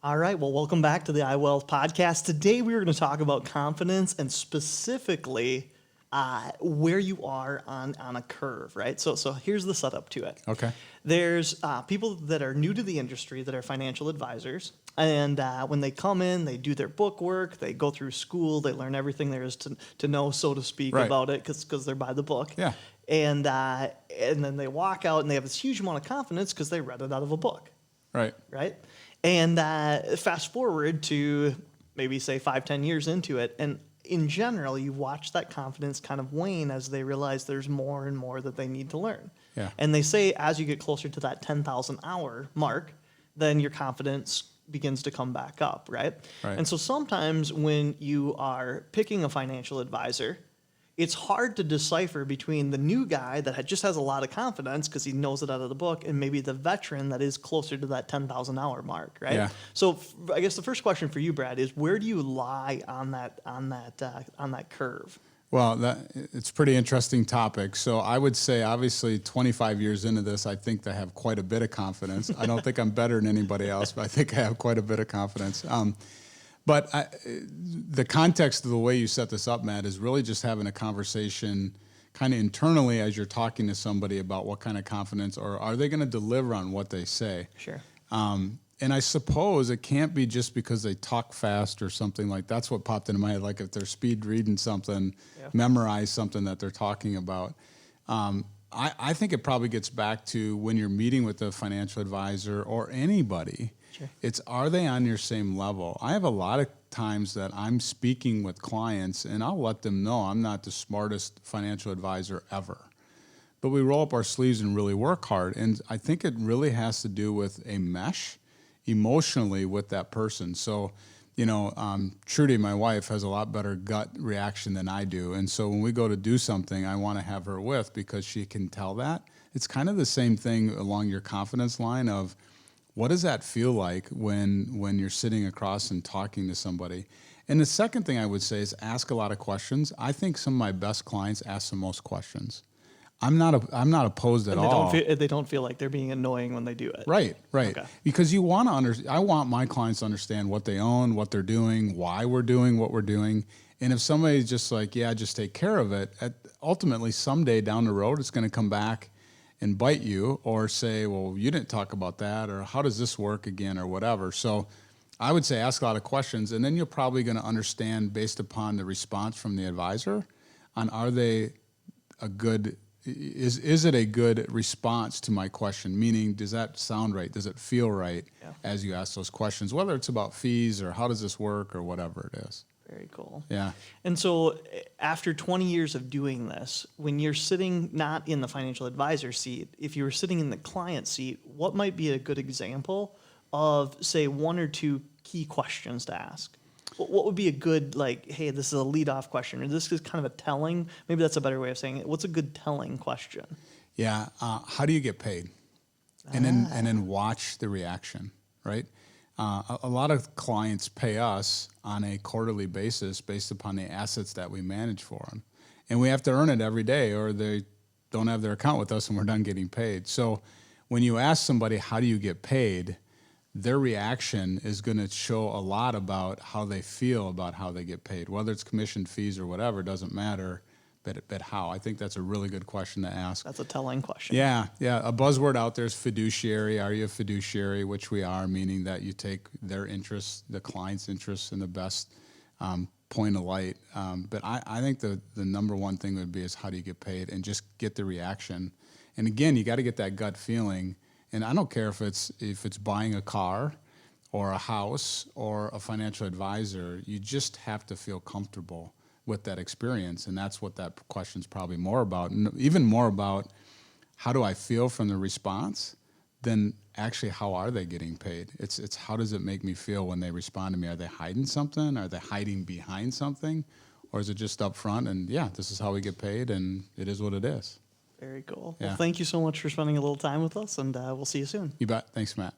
All right, well, welcome back to the iWealth podcast. Today we are going to talk about confidence and specifically where you are on a curve, right? So here's the setup to it. Okay. There's people that are new to the industry that are financial advisors. And when they come in, they do their book work, they go through school, they learn everything there is to know, so to speak, Right. about it because they're by the book. Yeah. And then they walk out and they have this huge amount of confidence because they read it out of a book. Right. Right? And fast forward to maybe say 5-10 years into it, and in general, you watch that confidence kind of wane as they realize there's more and more that they need to learn. Yeah. And they say as you get closer to that 10,000 hour mark, then your confidence begins to come back up, right? Right. And so sometimes when you are picking a financial advisor, it's hard to decipher between the new guy that just has a lot of confidence because he knows it out of the book and maybe the veteran that is closer to that 10,000 hour mark, right? Yeah. So I guess the first question for you, Brad, is where do you lie on that curve? Well, it's a pretty interesting topic. So I would say, obviously, 25 years into this, I think I have quite a bit of confidence. I don't think I'm better than anybody else, but I think I have quite a bit of confidence. But the context of the way you set this up, Matt, is really just having a conversation kind of internally as you're talking to somebody about what kind of confidence, or are they going to deliver on what they say? Sure. And I suppose it can't be just because they talk fast or something like that's what popped into my head. Like if they're speed reading something, memorize something that they're talking about. I think it probably gets back to when you're meeting with a financial advisor or anybody. Sure. It's, are they on your same level? I have a lot of times that I'm speaking with clients and I'll let them know I'm not the smartest financial advisor ever. But we roll up our sleeves and really work hard. And I think it really has to do with a mesh emotionally with that person. So, Trudy, my wife, has a lot better gut reaction than I do. And so when we go to do something, I want to have her with because she can tell that. It's kind of the same thing along your confidence line of, what does that feel like when you're sitting across and talking to somebody? And the second thing I would say is ask a lot of questions. I think some of my best clients ask the most questions. I'm not opposed at all. They don't feel like they're being annoying when they do it. Right. Okay. Because you want to I want my clients to understand what they own, what they're doing, why we're doing what we're doing. And if somebody's just like, yeah, just take care of it, ultimately someday down the road, it's going to come back and bite you or say, well, you didn't talk about that, or how does this work again, or whatever. So I would say ask a lot of questions, and then you're probably going to understand based upon the response from the advisor on are they a good, is it a good response to my question? Meaning, does that sound right? Does it feel right as you ask those questions, whether it's about fees or how does this work or whatever it is. Very cool. Yeah. And so after 20 years of doing this, when you're sitting not in the financial advisor seat, if you were sitting in the client seat, what might be a good example of, say, one or two key questions to ask? What would be a good, like, hey, this is a lead-off question, or this is kind of a telling, maybe that's a better way of saying it. What's a good telling question? Yeah. How do you get paid? And then watch the reaction, right? A lot of clients pay us on a quarterly basis based upon the assets that we manage for them. And we have to earn it every day or they don't have their account with us and we're done getting paid. So when you ask somebody, how do you get paid, their reaction is going to show a lot about how they feel about how they get paid. Whether it's commission, fees, or whatever, doesn't matter. But how? I think that's a really good question to ask. That's a telling question. Yeah. A buzzword out there is fiduciary. Are you a fiduciary? Which we are, meaning that you take their interests, the client's interests, in the best point of light. But I think the number one thing would be is how do you get paid, and just get the reaction. And again, you got to get that gut feeling. And I don't care if it's buying a car or a house or a financial advisor. You just have to feel comfortable with that experience, and that's what that question's probably more about, and even more about how do I feel from the response than actually how are they getting paid. It's how does it make me feel when they respond to me? Are they hiding something? Are they hiding behind something? Or is it just up front and yeah, this is how we get paid and it is what it is. Very cool. Yeah. Well, thank you so much for spending a little time with us, and we'll see you soon. You bet. Thanks, Matt.